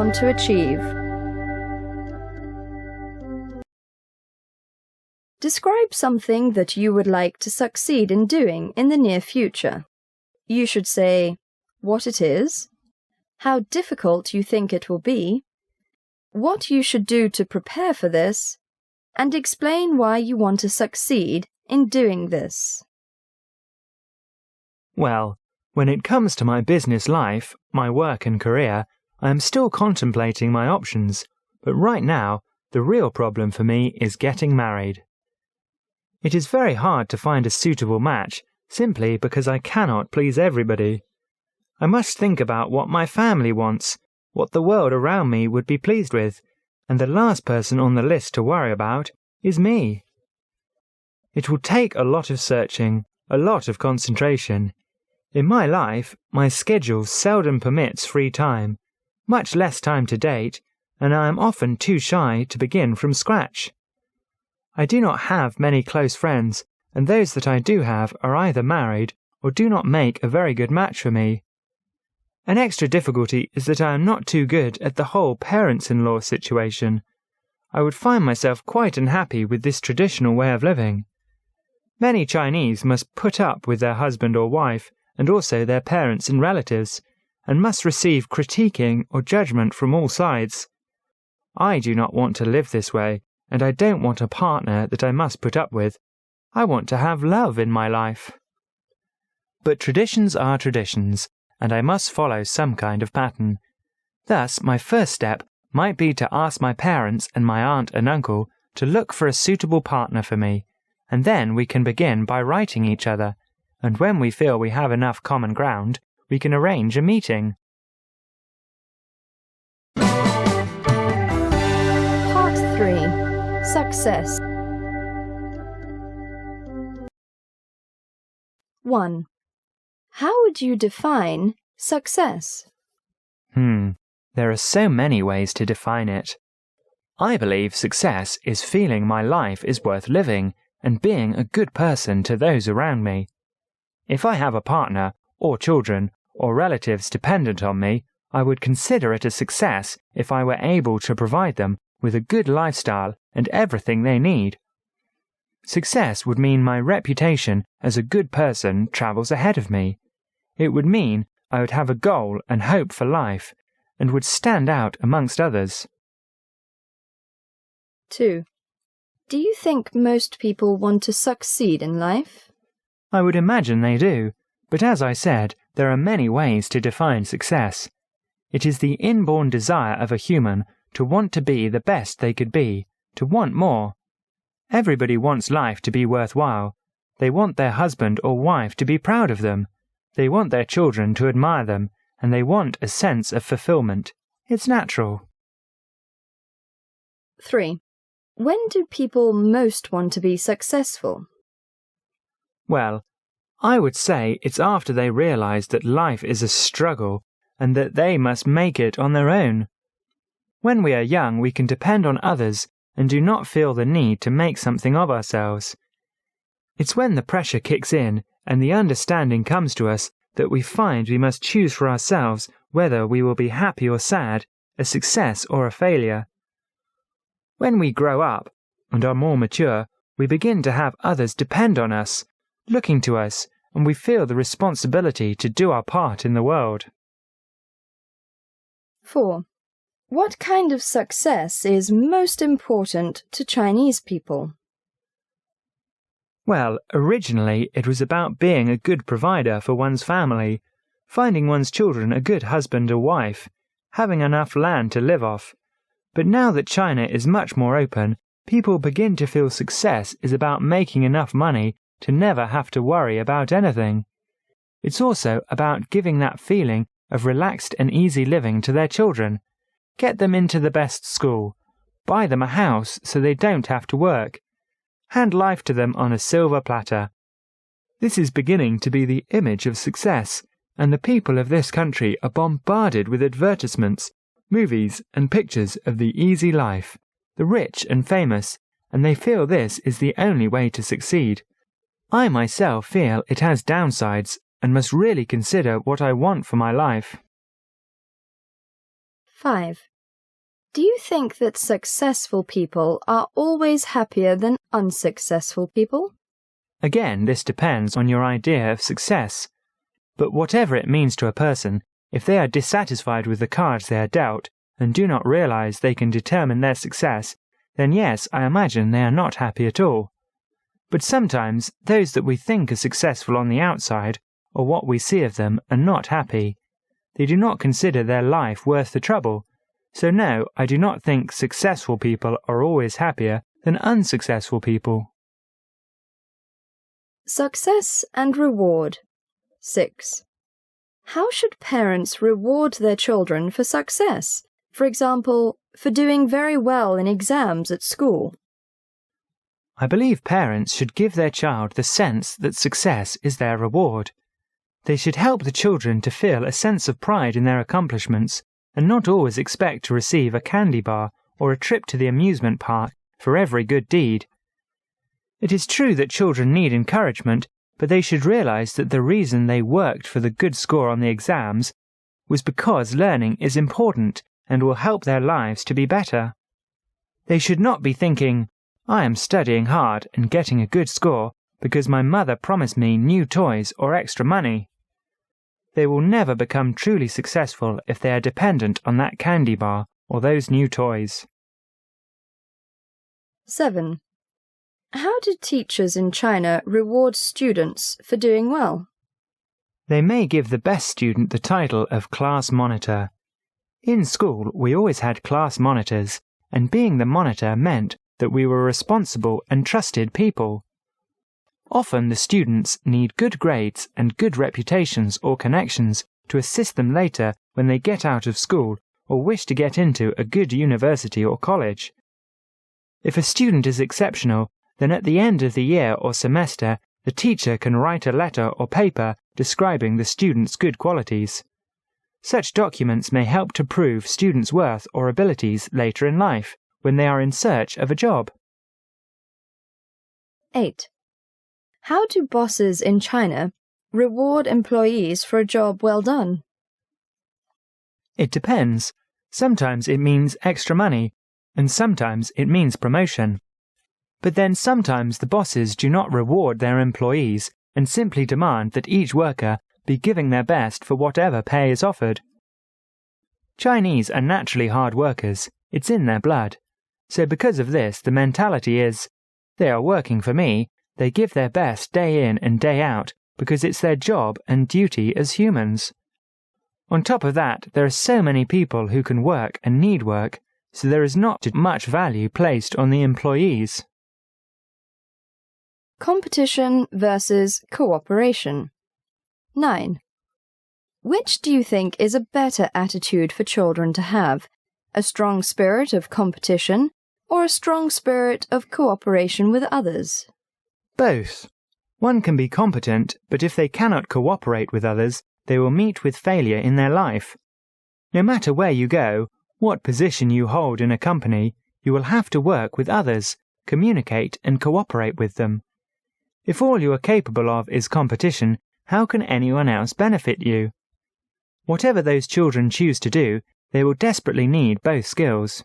want to achieve. Describe something that you would like to succeed in doing in the near future. You should say what it is, how difficult you think it will be, what you should do to prepare for this, and explain why you want to succeed in doing this. Well, when it comes to my business life, my work and career, I am still contemplating my options, but right now, the real problem for me is getting married. It is very hard to find a suitable match, simply because I cannot please everybody. I must think about what my family wants, what the world around me would be pleased with, and the last person on the list to worry about is me. It will take a lot of searching, a lot of concentration. In my life, my schedule seldom permits free time, much less time to date, and I am often too shy to begin from scratch. I do not have many close friends, and those that I do have are either married or do not make a very good match for me. An extra difficulty is that I am not too good at the whole parents-in-law situation. I would find myself quite unhappy with this traditional way of living. Many Chinese must put up with their husband or wife, and also their parents and relatives, and must receive critiquing or judgment from all sides. I do not want to live this way, and I don't want a partner that I must put up with. I want to have love in my life. But traditions are traditions, and I must follow some kind of pattern. Thus, my first step might be to ask my parents and my aunt and uncle to look for a suitable partner for me, and then we can begin by writing each other, and when we feel we have enough common ground, we can arrange a meeting. Part 3. Success. 1. How would you define success? There are so many ways to define it. I believe success is feeling my life is worth living and being a good person to those around me. If I have a partner, or children, or relatives dependent on me, I would consider it a success if I were able to provide them with a good lifestyle and everything they need. Success would mean my reputation as a good person travels ahead of me. It would mean I would have a goal and hope for life, and would stand out amongst others. 2. Do you think most people want to succeed in life? I would imagine they do, but as I said, there are many ways to define success. It is the inborn desire of a human to want to be the best they could be, to want more. Everybody wants life to be worthwhile. They want their husband or wife to be proud of them. They want their children to admire them, and they want a sense of fulfillment. It's natural. 3. When do people most want to be successful? Well, I would say it's after they realize that life is a struggle and that they must make it on their own. When we are young, we can depend on others and do not feel the need to make something of ourselves. It's when the pressure kicks in and the understanding comes to us that we find we must choose for ourselves whether we will be happy or sad, a success or a failure. When we grow up and are more mature, we begin to have others depend on us, looking to us, and we feel the responsibility to do our part in the world. 4. What kind of success is most important to Chinese people? Well, originally it was about being a good provider for one's family, finding one's children a good husband or wife, having enough land to live off. But now that China is much more open, people begin to feel success is about making enough money to never have to worry about anything. It's also about giving that feeling of relaxed and easy living to their children. Get them into the best school. Buy them a house so they don't have to work. Hand life to them on a silver platter. This is beginning to be the image of success, and the people of this country are bombarded with advertisements, movies and pictures of the easy life, the rich and famous, and they feel this is the only way to succeed. I myself feel it has downsides and must really consider what I want for my life. 5. Do you think that successful people are always happier than unsuccessful people? Again, this depends on your idea of success. But whatever it means to a person, if they are dissatisfied with the cards they are dealt and do not realize they can determine their success, then yes, I imagine they are not happy at all. But sometimes those that we think are successful on the outside, or what we see of them, are not happy. They do not consider their life worth the trouble. So no, I do not think successful people are always happier than unsuccessful people. Success and reward. 6. How should parents reward their children for success? For example, for doing very well in exams at school. I believe parents should give their child the sense that success is their reward. They should help the children to feel a sense of pride in their accomplishments and not always expect to receive a candy bar or a trip to the amusement park for every good deed. It is true that children need encouragement, but they should realize that the reason they worked for the good score on the exams was because learning is important and will help their lives to be better. They should not be thinking, I am studying hard and getting a good score because my mother promised me new toys or extra money. They will never become truly successful if they are dependent on that candy bar or those new toys. 7. How do teachers in China reward students for doing well? They may give the best student the title of class monitor. In school, we always had class monitors, and being the monitor meant that we were responsible and trusted people. Often the students need good grades and good reputations or connections to assist them later when they get out of school or wish to get into a good university or college. If a student is exceptional, then at the end of the year or semester, the teacher can write a letter or paper describing the student's good qualities. Such documents may help to prove students' worth or abilities later in life, when they are in search of a job. 8. How do bosses in China reward employees for a job well done? It depends. Sometimes it means extra money, and sometimes it means promotion. But then sometimes the bosses do not reward their employees and simply demand that each worker be giving their best for whatever pay is offered. Chinese are naturally hard workers. It's in their blood. So because of this, the mentality is, they are working for me, they give their best day in and day out because it's their job and duty as humans. On top of that, there are so many people who can work and need work, so there is not much value placed on the employees. Competition versus cooperation. 9. Which do you think is a better attitude for children to have? A strong spirit of competition or a strong spirit of cooperation with others? Both. One can be competent, but if they cannot cooperate with others, they will meet with failure in their life. No matter where you go, what position you hold in a company, you will have to work with others, communicate and cooperate with them. If all you are capable of is competition, how can anyone else benefit you? Whatever those children choose to do, they will desperately need both skills.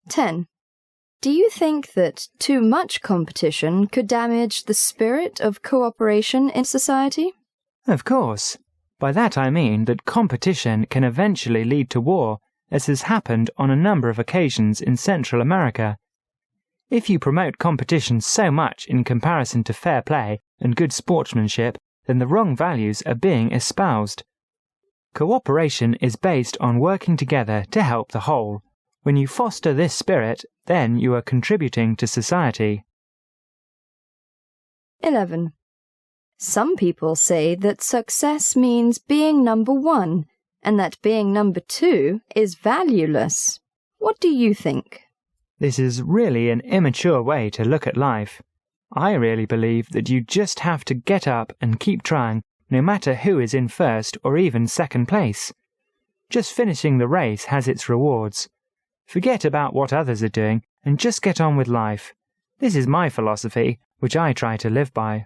10. Do you think that too much competition could damage the spirit of cooperation in society? Of course. By that I mean that competition can eventually lead to war, as has happened on a number of occasions in Central America. If you promote competition so much in comparison to fair play and good sportsmanship, then the wrong values are being espoused. Cooperation is based on working together to help the whole. When you foster this spirit, then you are contributing to society. 11. Some people say that success means being number 1, and that being number 2 is valueless. What do you think? This is really an immature way to look at life. I really believe that you just have to get up and keep trying, no matter who is in first or even second place. Just finishing the race has its rewards. Forget about what others are doing and just get on with life. This is my philosophy, which I try to live by.